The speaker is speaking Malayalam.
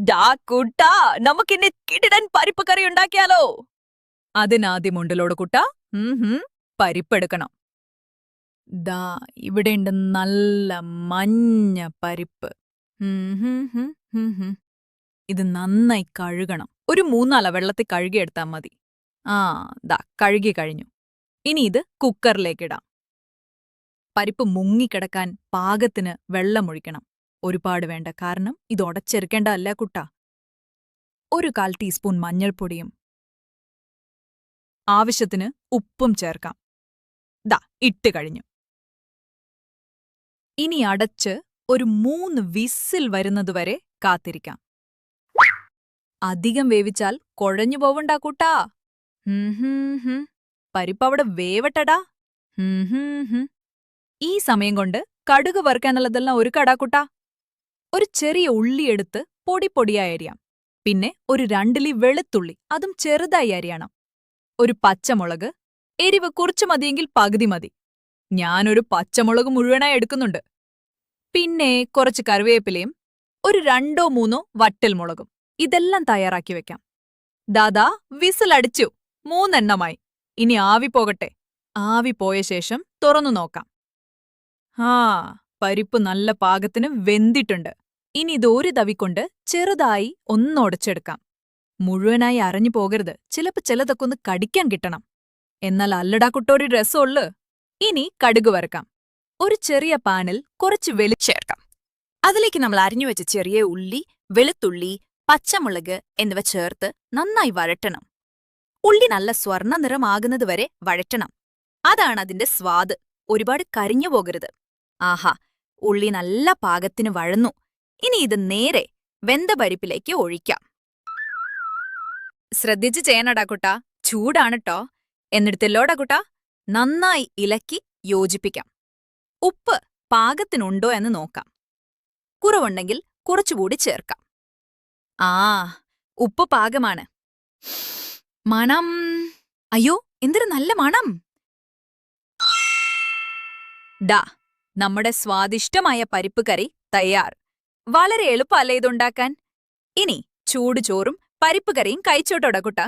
ഡാ കുട്ടാ, നമുക്കിന്ന് കിടിലൻ പരിപ്പ് കറി ഉണ്ടാക്കിയാലോ? അതിനാദ്യം ഉണ്ടല്ലോട് കുട്ടാ. പരിപ്പെടുക്കണം. ദാ ഇവിടെയുണ്ട് നല്ല മഞ്ഞ പരിപ്പ്. ഇത് നന്നായി കഴുകണം. ഒരു 3-4 വെള്ളത്തിൽ കഴുകിയെടുത്താൽ മതി. ദാ കഴുകി കഴിഞ്ഞു. ഇനി ഇത് കുക്കറിലേക്കിടാം. പരിപ്പ് മുങ്ങിക്കിടക്കാൻ പാകത്തിന് വെള്ളമൊഴിക്കണം. ഒരുപാട് വേണ്ട, കാരണം ഇത് ഉടച്ചെടുക്കേണ്ടതല്ല കുട്ടാ. 1/4 ടീസ്പൂൺ മഞ്ഞൾപ്പൊടിയും ആവശ്യത്തിന് ഉപ്പും ചേർക്കാം. ദാ ഇട്ട് കഴിഞ്ഞു. ഇനി അടച്ച് ഒരു 3 വിസിൽ വരുന്നതുവരെ കാത്തിരിക്കാം. അധികം വേവിച്ചാൽ കുഴഞ്ഞു പോവണ്ടാ കൂട്ടാ. പരിപ്പവിടെ വേവട്ടടാ. ഈ സമയം കൊണ്ട് കടുക് വറുക്കാനുള്ളതെല്ലാം ഒരു കടാക്കുട്ടാ. ഒരു ചെറിയ ഉള്ളിയെടുത്ത് പൊടിപ്പൊടിയായി അരിയാം. പിന്നെ ഒരു 2 ലി വെളുത്തുള്ളി, അതും ചെറുതായി അരിയണം. ഒരു പച്ചമുളക്, എരിവ് കുറച്ചു മതിയെങ്കിൽ പകുതി മതി. ഞാനൊരു പച്ചമുളക് മുഴുവനായി എടുക്കുന്നുണ്ട്. പിന്നെ കുറച്ച് കറിവേപ്പിലയും ഒരു 2-3 വറ്റൽമുളകും. ഇതെല്ലാം തയ്യാറാക്കി വെക്കാം. ദാദാ വിസിലടിച്ചു. 3 എണ്ണമായി. ഇനി ആവി പോകട്ടെ. ആവി പോയ ശേഷം തുറന്നു നോക്കാം. പരിപ്പ് നല്ല പാകത്തിന് വെന്തിട്ടുണ്ട്. ഇനി ഇത് ഒരു തവിക്കൊണ്ട് ചെറുതായി ഒന്നുടച്ചെടുക്കാം. മുഴുവനായി അരഞ്ഞു പോകരുത്. ചിലതൊക്കെ ഒന്ന് കടിക്കാൻ കിട്ടണം. എന്നാൽ അല്ലടാ കുട്ടൊരു രസമുള്ളു. ഇനി കടുക് വറുക്കാം. ഒരു ചെറിയ പാനിൽ കുറച്ച് വെളിച്ചെണ്ണ ചേർക്കാം. അതിലേക്ക് നമ്മൾ അരിഞ്ഞുവെച്ച ചെറിയ ഉള്ളി, വെളുത്തുള്ളി, പച്ചമുളക് എന്നിവ ചേർത്ത് നന്നായി വഴറ്റണം. ഉള്ളി നല്ല സ്വർണ്ണ നിറമാകുന്നതുവരെ വഴറ്റണം. അതാണ് അതിന്റെ സ്വാദ്. ഒരുപാട് കരിഞ്ഞു പോകരുത്. ആഹാ, ഉള്ളി നല്ല പാകത്തിന് വഴന്നു. ഇനി ഇത് നേരെ വെന്ത പരിപ്പിലേക്ക് ഒഴിക്കാം. ശ്രദ്ധിച്ച് ചെയ്യണടാ കുട്ടാ, ചൂടാണ് ട്ടോ. എന്നിടത്തെല്ലോടാ കുട്ടാ, നന്നായി ഇളക്കി യോജിപ്പിക്കാം. ഉപ്പ് പാകത്തിനുണ്ടോ എന്ന് നോക്കാം. കുറവുണ്ടെങ്കിൽ കുറച്ചുകൂടി ചേർക്കാം. ഉപ്പ് പാകമാണ്. മണം, അയ്യോ എന്തൊരു നല്ല മണം! ഡാ, നമ്മുടെ സ്വാദിഷ്ടമായ പരിപ്പ് കറി തയ്യാർ. വളരെ എളുപ്പമല്ലേ ഇതുണ്ടാക്കാൻ? ഇനി ചൂട് ചോറും പരിപ്പ് കറിയും കഴിച്ചോട്ടോടാ കുട്ടാ.